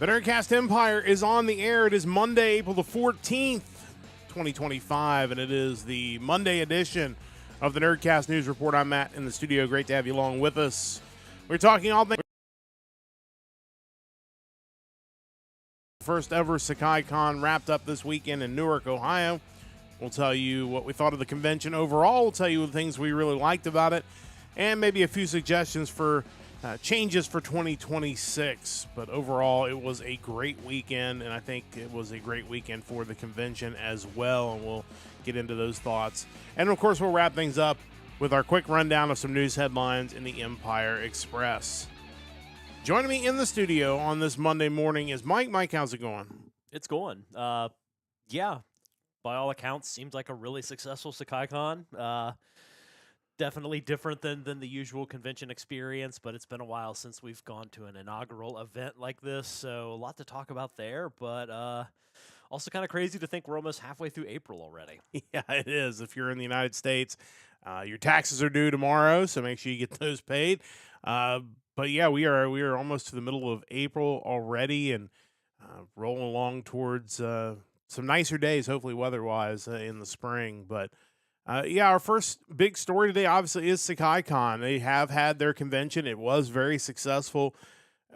The Nerdcast Empire is on the air. It is Monday, April the 14th, 2025, and it is the Monday edition of the Nerdcast News Report. I'm Matt in the studio. Great to have you along with us. We're talking all things. First ever Sekaicon wrapped up this weekend in Newark, Ohio. We'll tell you what we thought of the convention overall. We'll tell you the things we really liked about it, and maybe a few suggestions for changes for 2026. But overall, it was a great weekend, and I think it was a great weekend for the convention as well, and we'll get into those thoughts. And, of course, we'll wrap things up with our quick rundown of some news headlines in the Empire Express. Joining me in the studio on this Monday morning is Mike. Mike, how's it going? It's going. Yeah, by all accounts, seems like a really successful Sekaicon. Definitely different than the usual convention experience, but it's been a while since we've gone to an inaugural event like this, so a lot to talk about there, but also kind of crazy to think we're almost halfway through April already. Yeah, it is. If you're in the United States, your taxes are due tomorrow, so make sure you get those paid. But yeah, we are almost to the middle of April already, and rolling along towards some nicer days, hopefully weather-wise, in the spring. But yeah, our first big story today obviously is Sekaicon. They have had their convention. It was very successful,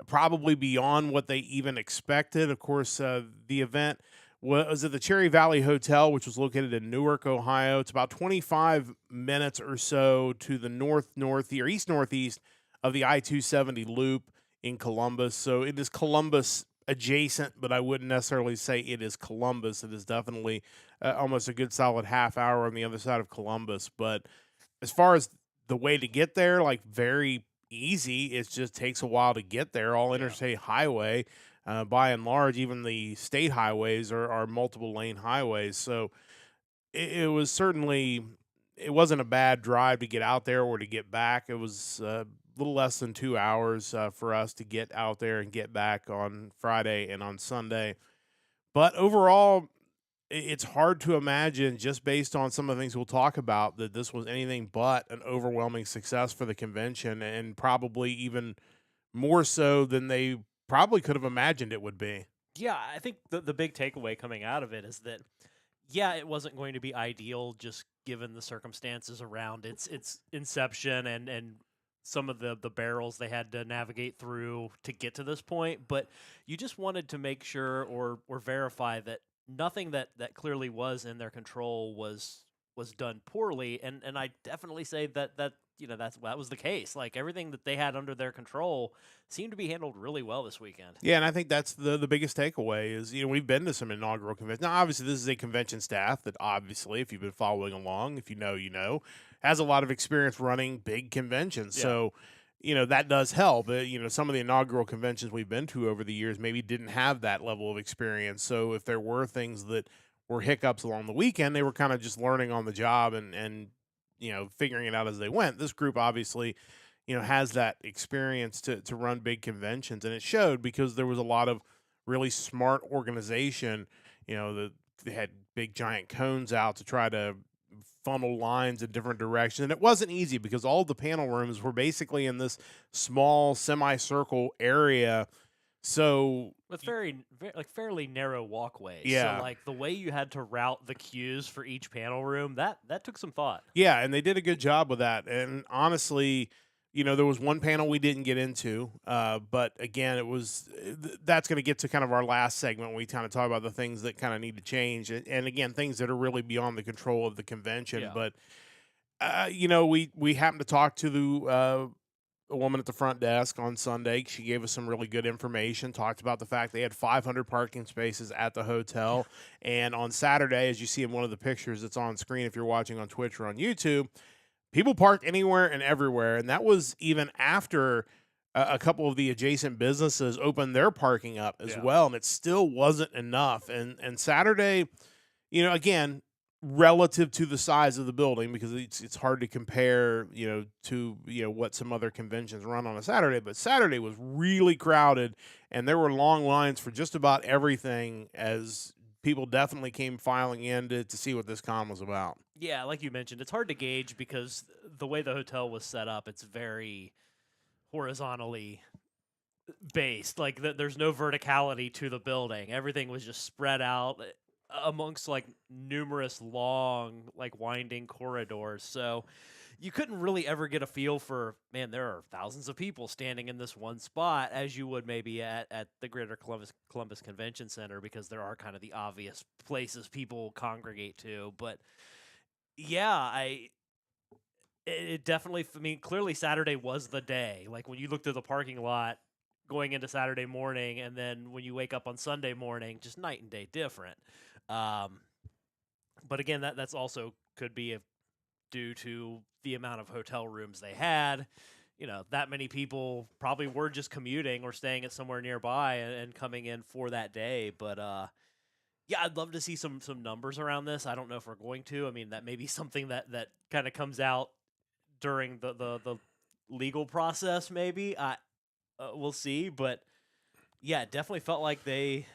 probably beyond what they even expected. Of course, the event was at the Cherry Valley Hotel, which was located in Newark, Ohio. It's about 25 minutes or so to the east-northeast of the I-270 loop in Columbus. So it is Columbus adjacent, but I wouldn't necessarily say it is Columbus. It is definitely almost a good solid half hour on the other side of Columbus. But as far as the way to get there, like very easy. It just takes a while to get there. All interstate highway, by and large, even the state highways are multiple lane highways. So it was certainly, it wasn't a bad drive to get out there or to get back. It was a little less than 2 hours for us to get out there and get back on Friday and on Sunday. But overall, it's hard to imagine, just based on some of the things we'll talk about, that this was anything but an overwhelming success for the convention, and probably even more so than they probably could have imagined it would be. Yeah, I think the big takeaway coming out of it is that, yeah, it wasn't going to be ideal just given the circumstances around its inception and some of the barrels they had to navigate through to get to this point, but you just wanted to make sure or verify that nothing that clearly was in their control was done poorly, and I definitely say that that was the case. Like, everything that they had under their control seemed to be handled really well this weekend. Yeah, and I think that's the biggest takeaway is, we've been to some inaugural conventions. Now, obviously, this is a convention staff that, obviously, if you've been following along, if you know, has a lot of experience running big conventions. Yeah. So, that does help. Some of the inaugural conventions we've been to over the years maybe didn't have that level of experience. So if there were things that were hiccups along the weekend, they were kind of just learning on the job and figuring it out as they went. This group obviously, has that experience to run big conventions, and it showed because there was a lot of really smart organization. They had big giant cones out to try to funnel lines in different directions, and it wasn't easy because all the panel rooms were basically in this small semicircle area. So With fairly narrow walkways. Yeah. So, like, the way you had to route the queues for each panel room, that took some thought. yeah, and they did a good job with that. And honestly, there was one panel we didn't get into, but again, that's going to get to kind of our last segment when we kind of talk about the things that kind of need to change, and again, things that are really beyond the control of the convention. Yeah. But we happened to talk to a woman at the front desk on Sunday. She gave us some really good information, talked about the fact they had 500 parking spaces at the hotel. And on Saturday, as you see in one of the pictures that's on screen if you're watching on Twitch or on YouTube, people parked anywhere and everywhere. And that was even after a couple of the adjacent businesses opened their parking up as well. And it still wasn't enough. And Saturday, again, relative to the size of the building, because it's hard to compare, to what some other conventions run on a Saturday. But Saturday was really crowded, and there were long lines for just about everything, as people definitely came filing in to see what this con was about. Yeah, like you mentioned, it's hard to gauge because the way the hotel was set up, it's very horizontally based. Like there's no verticality to the building. Everything was just spread out amongst like numerous long, like winding corridors. So you couldn't really ever get a feel for, man, there are thousands of people standing in this one spot as you would maybe at the Greater Columbus Convention Center, because there are kind of the obvious places people congregate to. But yeah, it definitely, I mean, clearly Saturday was the day. Like when you looked at the parking lot going into Saturday morning, and then when you wake up on Sunday morning, just night and day different. Um, but again, that's also could be due to the amount of hotel rooms they had. You know, that many people probably were just commuting or staying at somewhere nearby and coming in for that day. But yeah, I'd love to see some numbers around this. I don't know if we're going to. I mean, that may be something that kind of comes out during the legal process. Maybe we'll see. But yeah, it definitely felt like they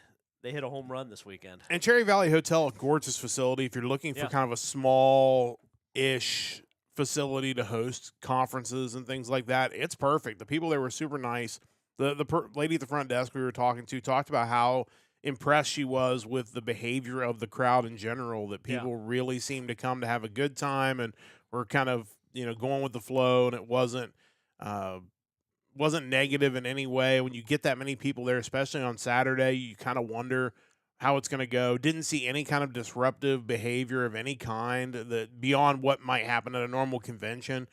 hit a home run this weekend. And Cherry Valley Hotel, a gorgeous facility. If you're looking for Yeah. kind of a small-ish facility to host conferences and things like that, it's perfect. The people there were super nice. The lady at the front desk we were talking to talked about how impressed she was with the behavior of the crowd in general, that Yeah. people really seemed to come to have a good time and were kind of, going with the flow, and it uh, wasn't negative in any way. When you get that many people there, especially on Saturday, you kind of wonder how it's going to go. Didn't see any kind of disruptive behavior of any kind that beyond what might happen at a normal convention.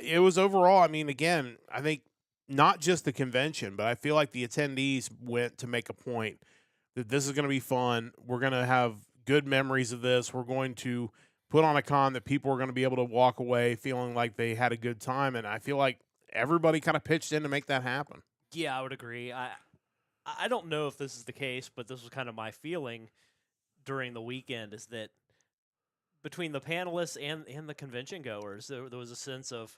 It was overall, I mean, again, I think not just the convention, but I feel like the attendees went to make a point that this is going to be fun. We're going to have good memories of this. We're going to put on a con that people are going to be able to walk away feeling like they had a good time. And I feel like everybody kind of pitched in to make that happen. Yeah, I would agree. I don't know if this is the case, but this was kind of my feeling during the weekend, is that between the panelists and the convention goers, there was a sense of,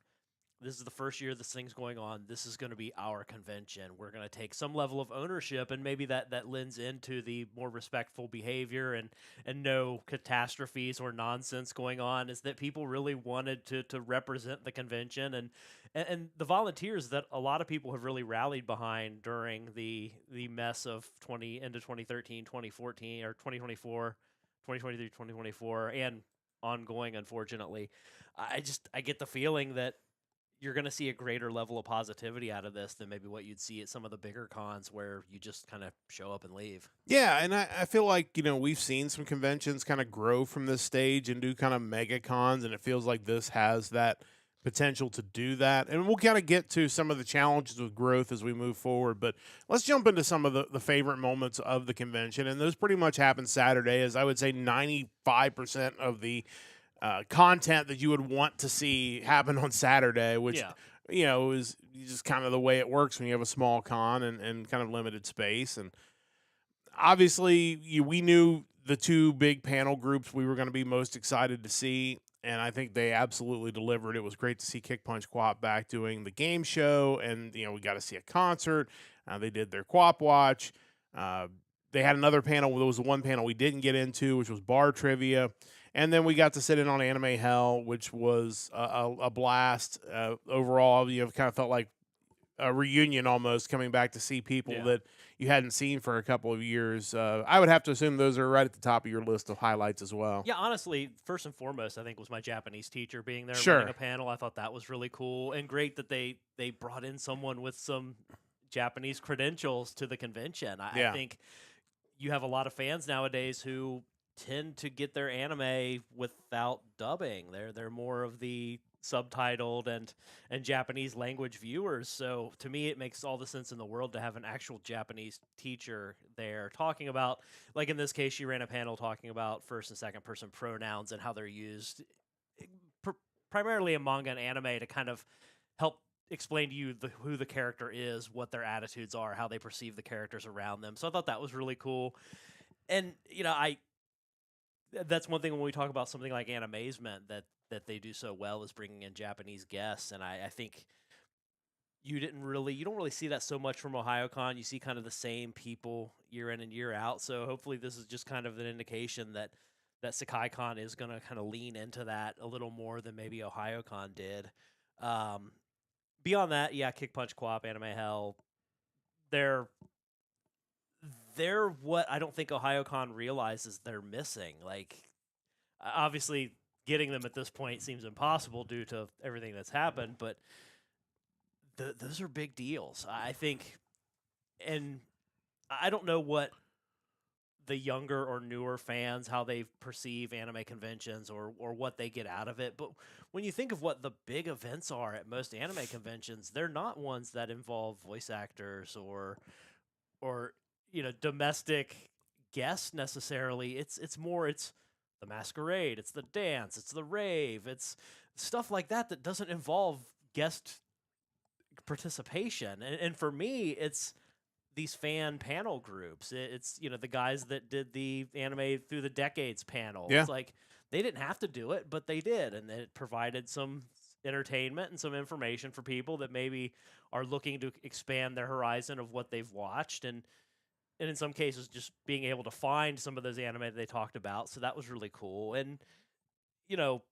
this is the first year this thing's going on. This is going to be our convention. We're going to take some level of ownership, and maybe that lends into the more respectful behavior and no catastrophes or nonsense going on. Is that people really wanted to represent the convention, and the volunteers that a lot of people have really rallied behind during the mess of 20 into 2013, 2014, or 2024, 2023, 2024, and ongoing, unfortunately. I get the feeling that you're going to see a greater level of positivity out of this than maybe what you'd see at some of the bigger cons where you just kind of show up and leave. Yeah, and I feel like, we've seen some conventions kind of grow from this stage and do kind of mega cons, and it feels like this has that potential to do that. And we'll kind of get to some of the challenges with growth as we move forward. But let's jump into some of the favorite moments of the convention. And those pretty much happened Saturday, as I would say 95% of the content that you would want to see happen on Saturday, which Yeah. is just kind of the way it works when you have a small con and kind of limited space. And obviously, we knew the two big panel groups we were going to be most excited to see, and I think they absolutely delivered. It was great to see Kick Punch Co-op back doing the game show, and we got to see a concert. They did their Co-op watch. They had another panel. There was one panel we didn't get into, which was bar trivia. And then we got to sit in on Anime Hell, which was a blast. Overall, kind of felt like a reunion almost, coming back to see people Yeah. that you hadn't seen for a couple of years. I would have to assume those are right at the top of your list of highlights as well. Yeah, honestly, first and foremost, I think was my Japanese teacher being there Sure. running a panel. I thought that was really cool and great that they brought in someone with some Japanese credentials to the convention. I Yeah. think you have a lot of fans nowadays who tend to get their anime without dubbing. They're more of the subtitled and Japanese language viewers. So to me, it makes all the sense in the world to have an actual Japanese teacher there talking about, like in this case, she ran a panel talking about first and second person pronouns and how they're used pr- primarily in manga and anime to kind of help explain to you who the character is, what their attitudes are, how they perceive the characters around them. So I thought that was really cool. And I that's one thing when we talk about something like Animazement that they do so well, is bringing in Japanese guests. And I think you don't really see that so much from OhioCon. You see kind of the same people year in and year out. So hopefully this is just kind of an indication that Sekaicon is going to kind of lean into that a little more than maybe OhioCon did. Um, Beyond that, yeah, Kick Punch Co-op, Anime Hell, they're what I don't think OhioCon realizes they're missing. Like, obviously, getting them at this point seems impossible due to everything that's happened, but those are big deals, I think. And I don't know what the younger or newer fans, how they perceive anime conventions or what they get out of it. But when you think of what the big events are at most anime conventions, they're not ones that involve voice actors or domestic guests necessarily. It's more it's the masquerade, it's the dance, it's the rave, it's stuff like that that doesn't involve guest participation. And for me, it's these fan panel groups. It's the guys that did the anime through the decades panel. Yeah. It's like they didn't have to do it, but they did, and it provided some entertainment and some information for people that maybe are looking to expand their horizon of what they've watched, and in some cases just being able to find some of those anime that they talked about. So that was really cool. And you know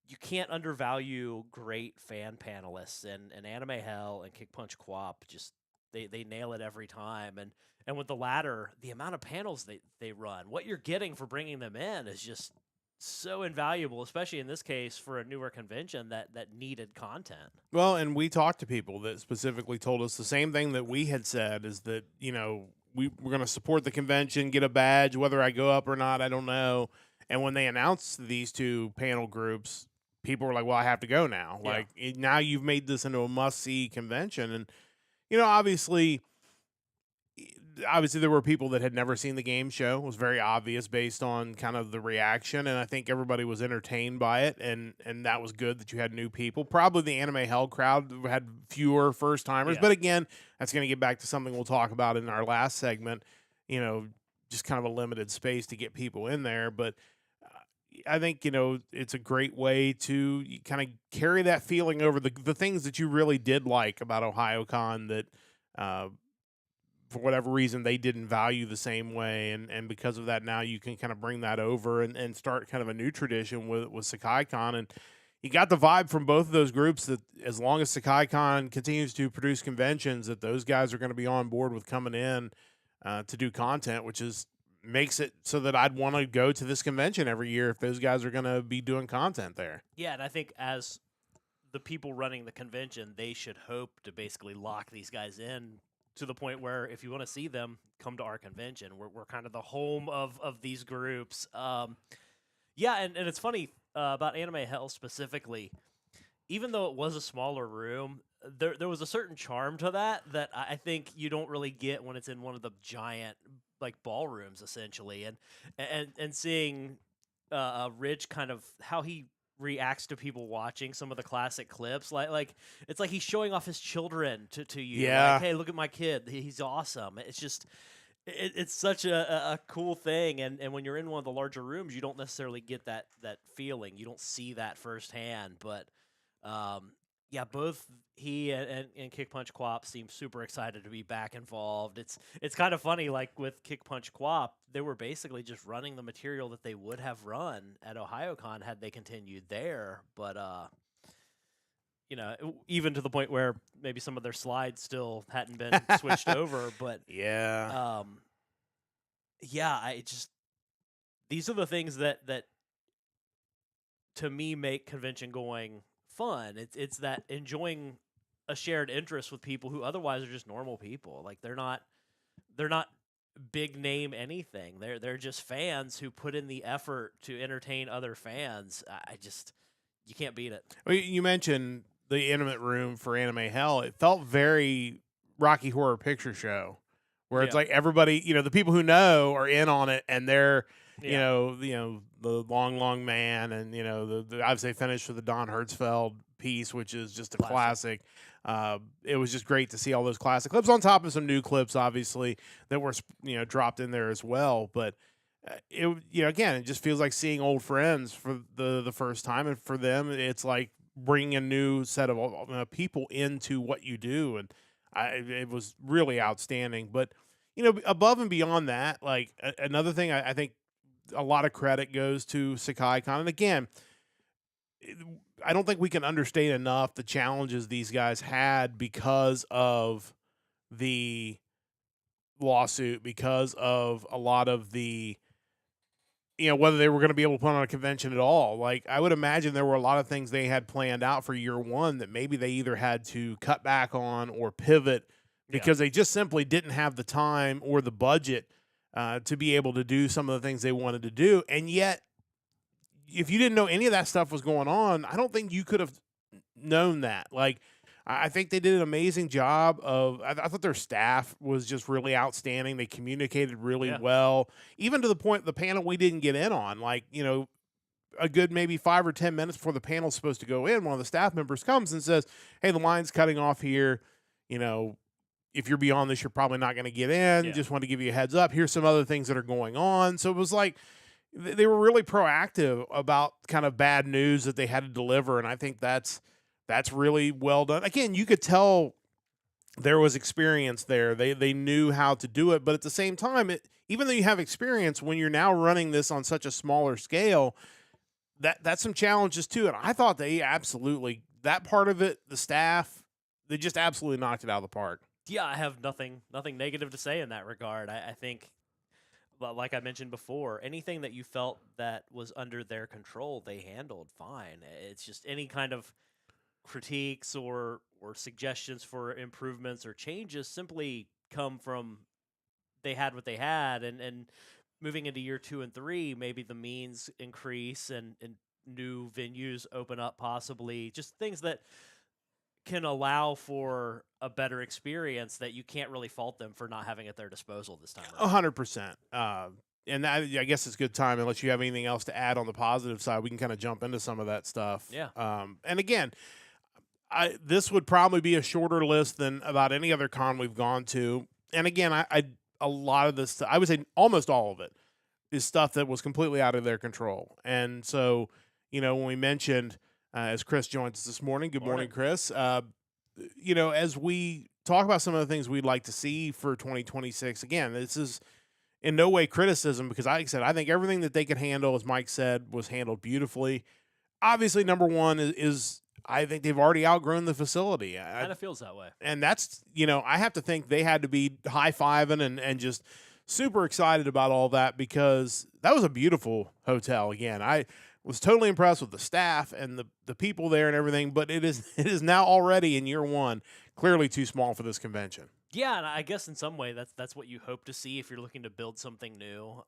you can't undervalue great fan panelists, and Anime Hell and Kick Punch Co-op just they nail it every time. And with the latter, the amount of panels they run, what you're getting for bringing them in is just so invaluable, especially in this case for a newer convention that needed content. Well, and we talked to people that specifically told us the same thing that we had said, is that, we're going to support the convention, get a badge, whether I go up or not, I don't know. And when they announced these two panel groups, people were like, well, I have to go now. Yeah. Like, now you've made this into a must-see convention. And, obviously there were people that had never seen the game show. It was very obvious based on kind of the reaction, and I think everybody was entertained by it, and that was good that you had new people. Probably the Anime Hell crowd had fewer first timers, Yeah. but again, that's going to get back to something we'll talk about in our last segment. Just kind of a limited space to get people in there, but I think it's a great way to kind of carry that feeling over the things that you really did like about OhioCon that. For whatever reason, they didn't value the same way, and because of that, now you can kind of bring that over and start kind of a new tradition with Sekaicon. And you got the vibe from both of those groups that as long as Sekaicon continues to produce conventions, that those guys are going to be on board with coming in to do content, which makes it so that I'd want to go to this convention every year if those guys are going to be doing content there. Yeah, and I think as the people running the convention, they should hope to basically lock these guys in to the point where if you want to see them, come to our convention. We're kind of the home of these groups. Yeah, and it's funny about Anime Hell specifically. Even though it was a smaller room, there was a certain charm to that I think you don't really get when it's in one of the giant like ballrooms essentially, and seeing Rich kind of how he reacts to people watching some of the classic clips, like it's like he's showing off his children to you. Yeah. Like, hey, look at my kid, he's awesome. It's just it's such a cool thing, and when you're in one of the larger rooms, you don't necessarily get that feeling. You don't see that firsthand, but yeah, both he and Kick Punch Co-op seem super excited to be back involved. It's kind of funny, like with Kick Punch Co-op, they were basically just running the material that they would have run at OhioCon had they continued there. But even to the point where maybe some of their slides still hadn't been switched over. But yeah, I just these are the things that to me make convention going fun. It's that enjoying a shared interest with people who otherwise are just normal people. Like they're not big name anything. They're just fans who put in the effort to entertain other fans. You can't beat it. Well, you mentioned the intimate room for Anime Hell. It felt very Rocky Horror Picture Show, where it's like everybody, the people who know are in on it, and they're the long man, and the I'd say finish with the Don Hertzfeld piece, which is just a classic. It was just great to see all those classic clips on top of some new clips, obviously, that were dropped in there as well. But again, it just feels like seeing old friends for the first time, and for them, it's like bringing a new set of people into what you do, and it was really outstanding. But above and beyond that, like another thing, I think a lot of credit goes to Sekaicon, and again, I don't think we can understate enough the challenges these guys had because of the lawsuit because of a lot of the, whether they were going to be able to put on a convention at all. Like, I would imagine there were a lot of things they had planned out for year one that maybe they either had to cut back on or pivot Yeah. because they just simply didn't have the time or the budget to be able to do some of the things they wanted to do. And yet, if you didn't know any of that stuff was going on, I don't think you could have known that. Like, I think they did an amazing job of. I thought their staff was just really outstanding. They communicated really Yeah. well, even to the point the panel we didn't get in on. Like, a good maybe 5 or 10 minutes before the panel's supposed to go in, one of the staff members comes and says, "Hey, the line's cutting off here. You know, if you're beyond this, you're probably not going to get in. Yeah. Just want to give you a heads up. Here's some other things that are going on." So it was like they were really proactive about kind of bad news that they had to deliver, and I think that's really well done. Again, you could tell there was experience there. They knew how to do it, but at the same time, even though you have experience, when you're now running this on such a smaller scale, that's some challenges too. And I thought they absolutely that part of it, the staff, they just absolutely knocked it out of the park. Yeah, I have nothing negative to say in that regard. I think, but like I mentioned before, anything that you felt that was under their control, they handled fine. It's just any kind of critiques or suggestions for improvements or changes simply come from they had what they had, and moving into year 2 and 3, maybe the means increase and new venues open up, possibly just things that can allow for a better experience that you can't really fault them for not having at their disposal this time around. 100%. And that, I guess it's a good time. Unless you have anything else to add on the positive side, we can kind of jump into some of that stuff. Yeah. And again, this would probably be a shorter list than about any other con we've gone to. And again, I a lot of this, I would say almost all of it, is stuff that was completely out of their control. And so, when we mentioned, as Chris joins us this morning, good morning, Morning. Chris. As we talk about some of the things we'd like to see for 2026, again, this is in no way criticism because, like I said, I think everything that they could handle, as Mike said, was handled beautifully. Obviously, number one is I think they've already outgrown the facility. Kind of feels that way. And that's, I have to think they had to be high fiving and just super excited about all that because that was a beautiful hotel. Again, I was totally impressed with the staff and the people there and everything, but it is now already in year one clearly too small for this convention. Yeah, and I guess in some way that's what you hope to see if you're looking to build something new.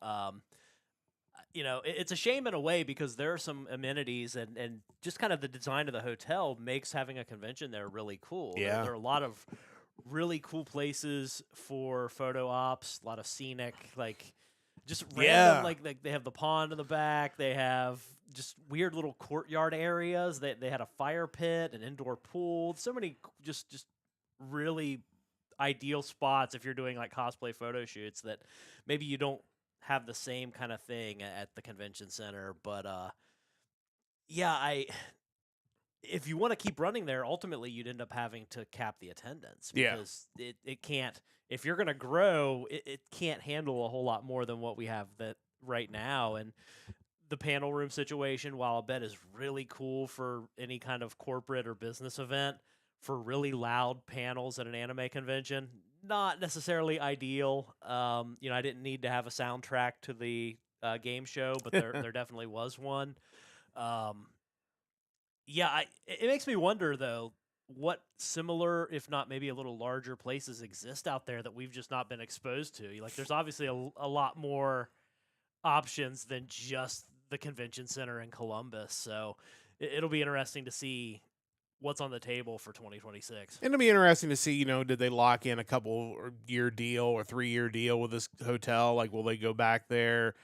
It's a shame in a way because there are some amenities and just kind of the design of the hotel makes having a convention there really cool. Yeah. There are a lot of really cool places for photo ops, a lot of scenic, like just random, like they have the pond in the back. They have just weird little courtyard areas. They had a fire pit, an indoor pool. So many just really ideal spots if you're doing like cosplay photo shoots that maybe you don't have the same kind of thing at the convention center. But if you want to keep running there, ultimately you'd end up having to cap the attendance because it can't. If you're going to grow, it can't handle a whole lot more than what we have that right now. And the panel room situation, while I bet is really cool for any kind of corporate or business event, for really loud panels at an anime convention, not necessarily ideal. I didn't need to have a soundtrack to the game show, but there definitely was one. It makes me wonder though, what similar, if not maybe a little larger places exist out there that we've just not been exposed to. Like, there's obviously a lot more options than just the convention center in Columbus. So it'll be interesting to see what's on the table for 2026. And it'll be interesting to see, did they lock in a couple year deal or 3-year deal with this hotel? Like, will they go back there?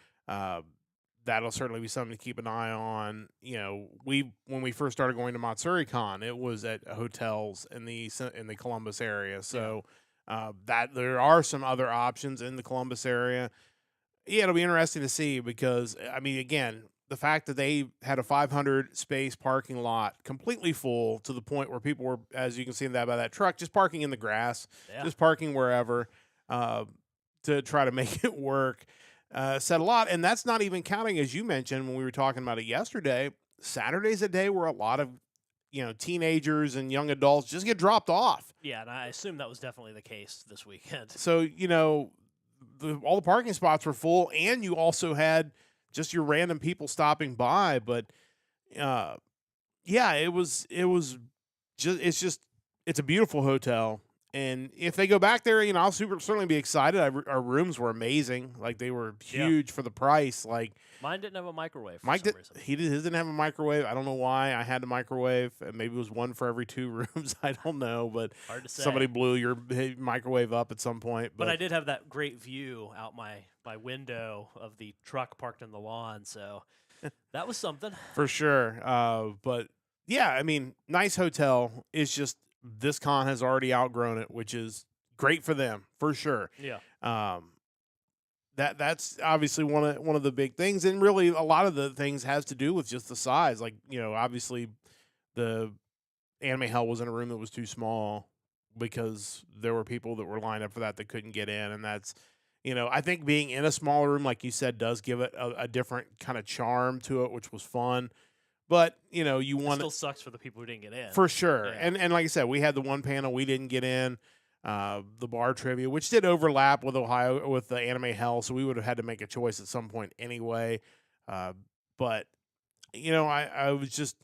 That'll certainly be something to keep an eye on. When we first started going to MatsuriCon, it was at hotels in the Columbus area. So that there are some other options in the Columbus area. Yeah, it'll be interesting to see because, I mean, again, the fact that they had a 500 space parking lot completely full to the point where people were, as you can see by that truck, just parking in the grass, just parking wherever to try to make it work. Said a lot, and that's not even counting, as you mentioned when we were talking about it yesterday, Saturday's a day where a lot of teenagers and young adults just get dropped off. Yeah, and I assume that was definitely the case this weekend. So, all the parking spots were full, and you also had just your random people stopping by. But, yeah, it's a beautiful hotel. And if they go back there, I'll certainly be excited. Our rooms were amazing. Like, they were huge for the price. Like, Mine didn't have a microwave for Mike some reason. his didn't have a microwave. I don't know why. I had a microwave. Maybe it was one for every 2 rooms. I don't know, but Hard to say. somebody blew your microwave up at some point. But I did have that great view out my window of the truck parked in the lawn, so that was something. For sure. But yeah, I mean, nice hotel. It's just this con has already outgrown it, which is great for them for sure. Yeah. That's obviously one of the big things, and really a lot of the things has to do with just the size. Like, obviously the Anime Hell was in a room that was too small because there were people that were lined up for that couldn't get in, and that's I think being in a smaller room, like you said, does give it a different kind of charm to it, which was fun. But you want still sucks for the people who didn't get in. For sure. Yeah. And like I said, we had the one panel we didn't get in, the bar trivia, which did overlap with the Anime Hell, so we would have had to make a choice at some point anyway. But I was just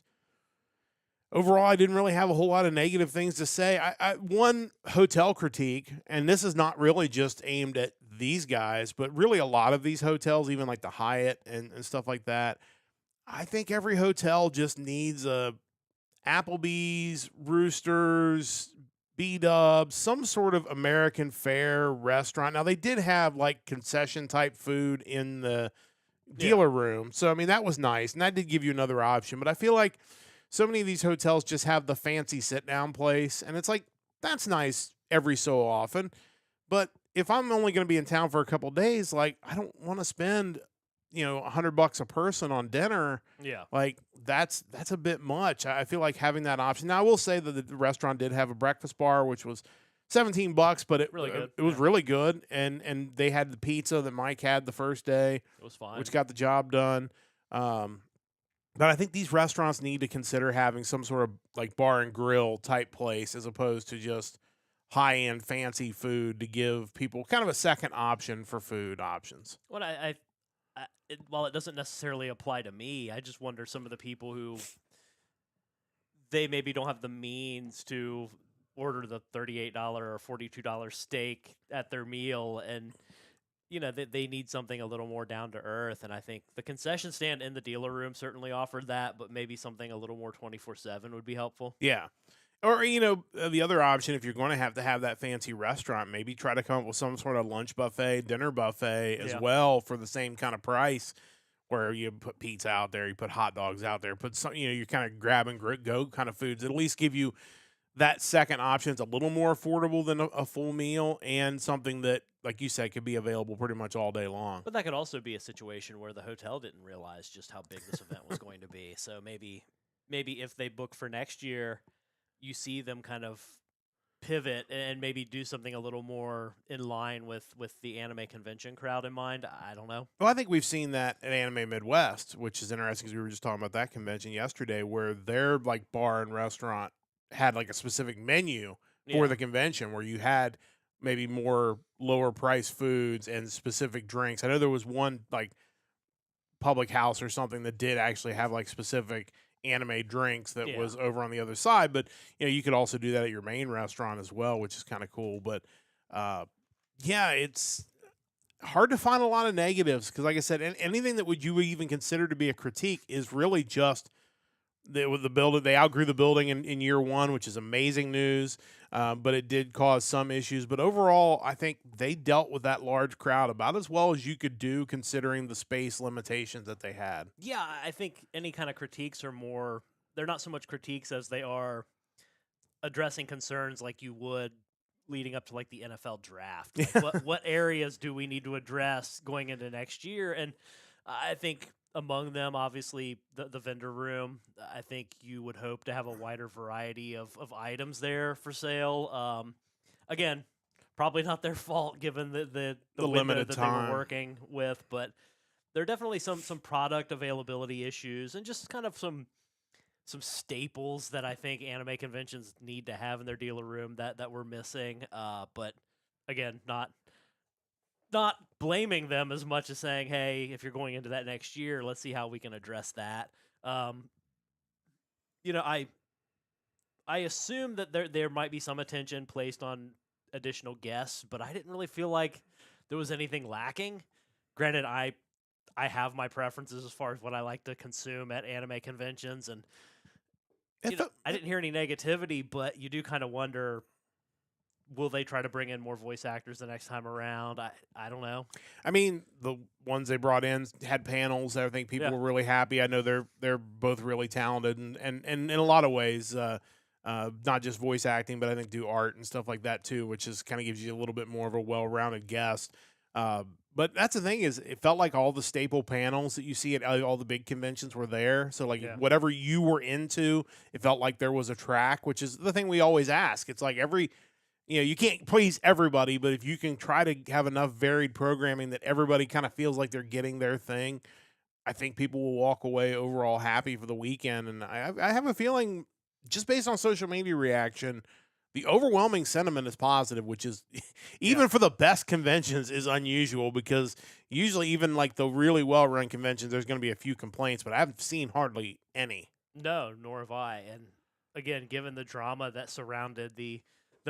overall, I didn't really have a whole lot of negative things to say. One hotel critique, and this is not really just aimed at these guys, but really a lot of these hotels, even like the Hyatt and stuff like that. I think every hotel just needs a Applebee's, Roosters, B-Dubs, some sort of American fare restaurant. Now, they did have like concession type food in the dealer room. So, I mean, that was nice. And that did give you another option. But I feel like so many of these hotels just have the fancy sit down place. And it's like, that's nice every so often. But if I'm only going to be in town for a couple days, like, I don't want to spend $100 a person on dinner. Yeah. Like that's a bit much. I feel like having that option. Now I will say that the restaurant did have a breakfast bar, which was $17, but it was really good. And they had the pizza that Mike had the first day. It was fine. Which got the job done. But I think these restaurants need to consider having some sort of like bar and grill type place as opposed to just high-end fancy food to give people kind of a second option for food options. Well, while it doesn't necessarily apply to me, I just wonder some of the people who they maybe don't have the means to order the $38 or $42 steak at their meal, and they need something a little more down to earth. And I think the concession stand in the dealer room certainly offered that, but maybe something a little more 24/7 would be helpful. Yeah. Or, the other option, if you're going to have that fancy restaurant, maybe try to come up with some sort of lunch buffet, dinner buffet as well for the same kind of price, where you put pizza out there, you put hot dogs out there, put some, you're kind of grab and go kind of foods. At least give you that second option. It's a little more affordable than a full meal, and something that, like you said, could be available pretty much all day long. But that could also be a situation where the hotel didn't realize just how big this event was going to be. So maybe if they book for next year, you see them kind of pivot and maybe do something a little more in line with the anime convention crowd in mind. I don't know. Well, I think we've seen that at Anime Midwest, which is interesting because we were just talking about that convention yesterday, where their like bar and restaurant had like a specific menu for the convention, where you had maybe more lower price foods and specific drinks. I know there was one like public house or something that did actually have like specific anime drinks that was over on the other side, but you could also do that at your main restaurant as well, which is kind of cool. But it's hard to find a lot of negatives because, like I said, anything that you would even consider to be a critique is really just the building. They outgrew the building in year one, which is amazing news. But it did cause some issues. But overall, I think they dealt with that large crowd about as well as you could do, considering the space limitations that they had. Yeah, I think any kind of critiques are more, they're not so much critiques as they are addressing concerns like you would leading up to like the NFL draft. Like what areas do we need to address going into next year? And I think among them, obviously, the vendor room. I think you would hope to have a wider variety of items there for sale. Again, probably not their fault given the limited that time they were working with, but there are definitely some product availability issues and just kind of some some staples that I think anime conventions need to have in their dealer room that we're missing. But again, not blaming them as much as saying, hey, if you're going into that next year, let's see how we can address that. Um, I assume that there might be some attention placed on additional guests, but I didn't really feel like there was anything lacking. Granted, I have my preferences as far as what I like to consume at anime conventions, and I didn't hear any negativity, but you do kind of wonder, will they try to bring in more voice actors the next time around? I don't know. I mean, the ones they brought in had panels. I think people Yeah. were really happy. I know they're both really talented and in a lot of ways, not just voice acting, but I think do art and stuff like that too, which is kind of gives you a little bit more of a well-rounded guest. But that's the thing is, it felt like all the staple panels that you see at all the big conventions were there. So like Yeah. whatever you were into, it felt like there was a track, which is the thing we always ask. It's like you can't please everybody, but if you can try to have enough varied programming that everybody kind of feels like they're getting their thing, I think people will walk away overall happy for the weekend. And I have a feeling, just based on social media reaction, the overwhelming sentiment is positive, which is even for the best conventions is unusual, because usually even like the really well-run conventions, there's going to be a few complaints, but I haven't seen hardly any. No, nor have I. And again, given the drama that surrounded the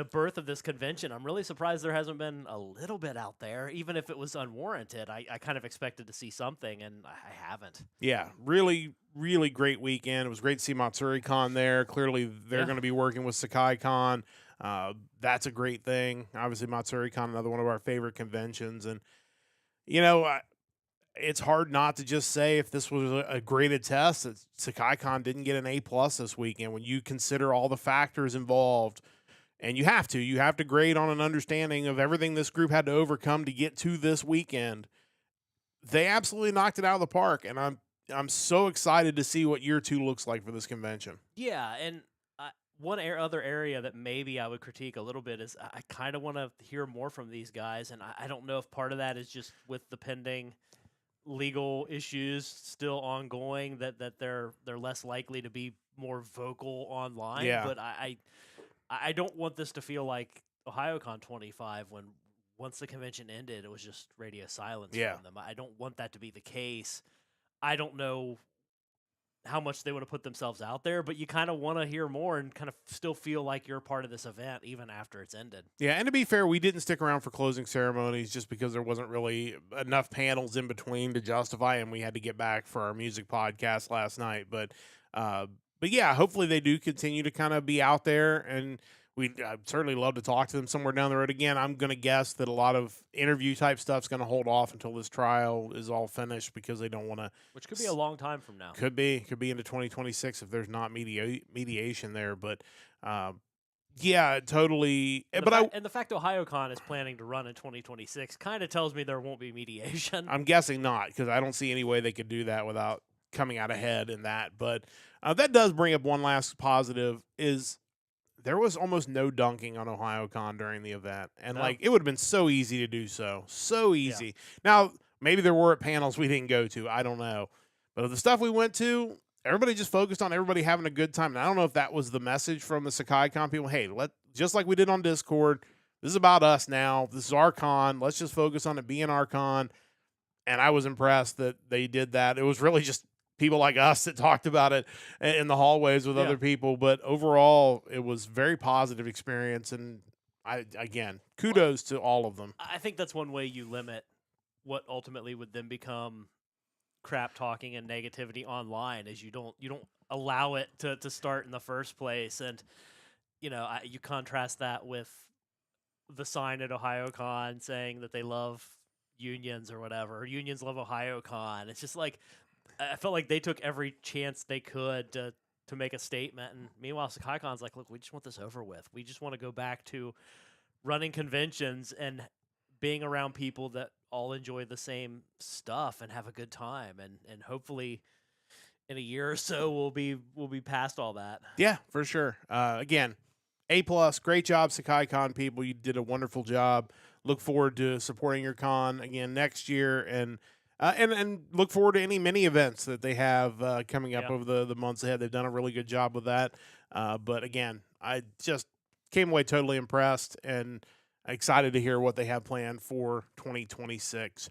birth of this convention, I'm really surprised there hasn't been a little bit out there, even if it was unwarranted. I kind of expected to see something, and I haven't. Yeah, really, really great weekend. It was great to see MatsuriCon there. Clearly, they're Yeah. going to be working with Sekaicon. That's a great thing. Obviously, MatsuriCon, another one of our favorite conventions. And, it's hard not to just say, if this was a graded test, that Sekaicon didn't get an A+ this weekend when you consider all the factors involved. And you have to grade on an understanding of everything this group had to overcome to get to this weekend. They absolutely knocked it out of the park, and I'm so excited to see what year 2 looks like for this convention. Yeah, and one other area that maybe I would critique a little bit is I kind of want to hear more from these guys, and I don't know if part of that is just with the pending legal issues still ongoing that they're less likely to be more vocal online. Yeah. But I don't want this to feel like OhioCon 25 when once the convention ended, it was just radio silence Yeah. from them. I don't want that to be the case. I don't know how much they would have put themselves out there, but you kind of want to hear more and kind of still feel like you're part of this event even after it's ended. Yeah, and to be fair, we didn't stick around for closing ceremonies just because there wasn't really enough panels in between to justify, and we had to get back for our music podcast last night. But yeah, hopefully they do continue to kind of be out there, and I'd certainly love to talk to them somewhere down the road. Again, I'm going to guess that a lot of interview type stuff's going to hold off until this trial is all finished, because they don't want to. Which could be a long time from now. Could be into 2026 if there's not mediation there. But yeah, totally. And the fact OhioCon is planning to run in 2026 kind of tells me there won't be mediation. I'm guessing not, because I don't see any way they could do that without coming out ahead in that. But that does bring up one last positive, is there was almost no dunking on OhioCon during the event. And No. it would have been so easy to do so. So easy. Yeah. Now, maybe there were panels we didn't go to. I don't know. But the stuff we went to, everybody just focused on everybody having a good time. And I don't know if that was the message from the Sekaicon people. Hey, just like we did on Discord, this is about us now. This is our con. Let's just focus on it being our con. And I was impressed that they did that. It was really just people like us that talked about it in the hallways with other people. But overall, it was very positive experience. And kudos to all of them. I think that's one way you limit what ultimately would then become crap talking and negativity online, is you don't allow it to start in the first place. And you contrast that with the sign at OhioCon saying that they love unions or whatever, or unions love OhioCon. It's just like, I felt like they took every chance they could to make a statement, and meanwhile Sekaicon's like, look, we just want this over with. We just want to go back to running conventions and being around people that all enjoy the same stuff and have a good time, and hopefully in a year or so we'll be past all that. Yeah, for sure. Again, A+, great job, Sekaicon people. You did a wonderful job. Look forward to supporting your con again next year. And and look forward to any mini events that they have coming up Yeah. over the months ahead. They've done a really good job with that. But again, I just came away totally impressed and excited to hear what they have planned for 2026.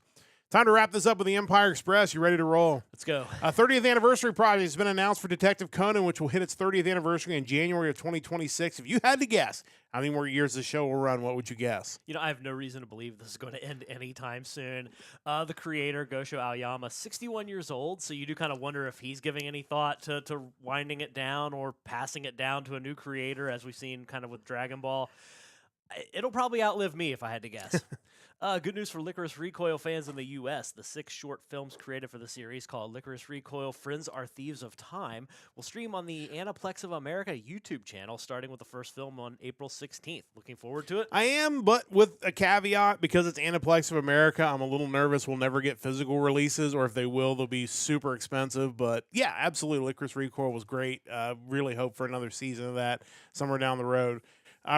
Time to wrap this up with the Empire Express. You ready to roll? Let's go. A 30th anniversary project has been announced for Detective Conan, which will hit its 30th anniversary in January of 2026. If you had to guess how many more years the show will run, what would you guess? I have no reason to believe this is going to end anytime soon. The creator, Gosho Aoyama, 61 years old, so you do kind of wonder if he's giving any thought to winding it down or passing it down to a new creator, as we've seen kind of with Dragon Ball. It'll probably outlive me if I had to guess. Good news for Licorice Recoil fans in the U.S. The 6 short films created for the series, called Licorice Recoil Friends Are Thieves of Time, will stream on the Aniplex of America YouTube channel, starting with the first film on April 16th. Looking forward to it? I am, but with a caveat, because it's Aniplex of America, I'm a little nervous we'll never get physical releases, or if they will, they'll be super expensive. But yeah, absolutely, Licorice Recoil was great. Really hope for another season of that somewhere down the road.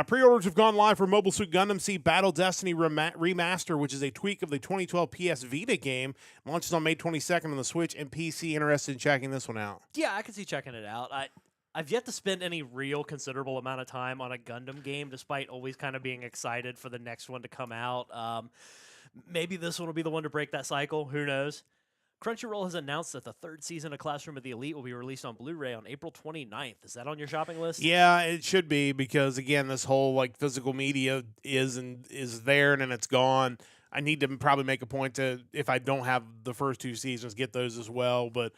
Pre-orders have gone live for Mobile Suit Gundam Seed Battle Destiny Remaster, which is a tweak of the 2012 PS Vita game. Launches on May 22nd on the Switch and PC. Interested in checking this one out? Yeah, I can see checking it out. I've yet to spend any real considerable amount of time on a Gundam game, despite always kind of being excited for the next one to come out. Maybe this one will be the one to break that cycle. Who knows? Crunchyroll has announced that the 3rd season of Classroom of the Elite will be released on Blu-ray on April 29th. Is that on your shopping list? Yeah, it should be, because again, this whole like physical media is there and then it's gone. I need to probably make a point to, if I don't have the first 2 seasons, get those as well. But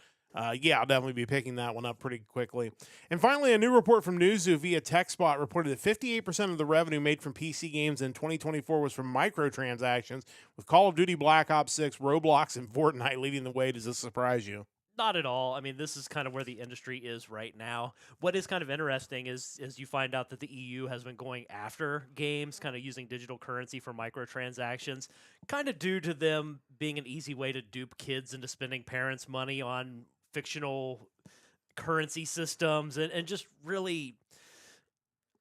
yeah, I'll definitely be picking that one up pretty quickly. And finally, a new report from Newzoo via TechSpot reported that 58% of the revenue made from PC games in 2024 was from microtransactions, with Call of Duty Black Ops 6, Roblox, and Fortnite leading the way. Does this surprise you? Not at all. I mean, this is kind of where the industry is right now. What is kind of interesting is you find out that the EU has been going after games, kind of using digital currency for microtransactions, kind of due to them being an easy way to dupe kids into spending parents' money on fictional currency systems and just really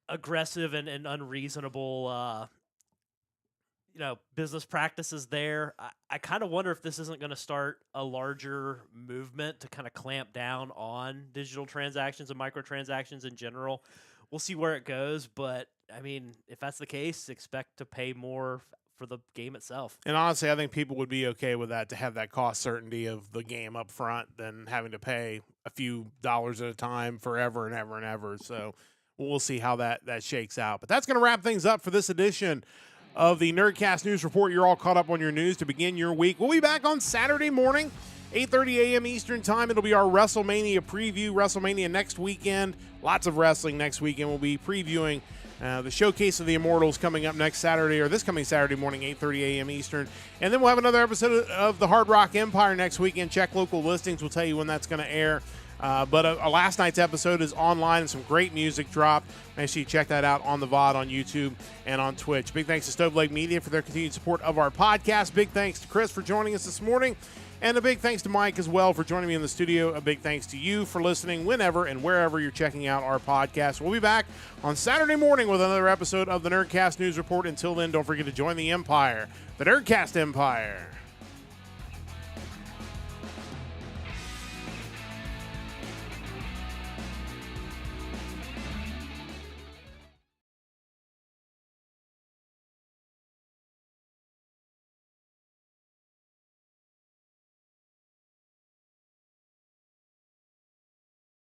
aggressive and unreasonable business practices there. I kind of wonder if this isn't going to start a larger movement to kind of clamp down on digital transactions and microtransactions in general. We'll see where it goes, but I mean, if that's the case, expect to pay more for the game itself. And honestly, I think people would be okay with that, to have that cost certainty of the game up front than having to pay a few dollars at a time forever and ever and ever. So we'll see how that shakes out. But that's going to wrap things up for this edition of the Nerdcast News Report. You're all caught up on your news to begin your week. We'll be back on Saturday morning, 8:30 a.m. Eastern Time. It'll be our WrestleMania preview. WrestleMania next weekend. Lots of wrestling next weekend. We'll be previewing the Showcase of the Immortals coming up next Saturday, or this coming Saturday morning, 8:30 a.m. Eastern. And then we'll have another episode of the Hard Rock Empire next weekend. Check local listings. We'll tell you when that's going to air. But last night's episode is online, and some great music dropped. Make sure you check that out on the VOD on YouTube and on Twitch. Big thanks to Stove Lake Media for their continued support of our podcast. Big thanks to Chris for joining us this morning. And a big thanks to Mike as well for joining me in the studio. A big thanks to you for listening whenever and wherever you're checking out our podcast. We'll be back on Saturday morning with another episode of the Nerdcast News Report. Until then, don't forget to join the Empire, the Nerdcast Empire.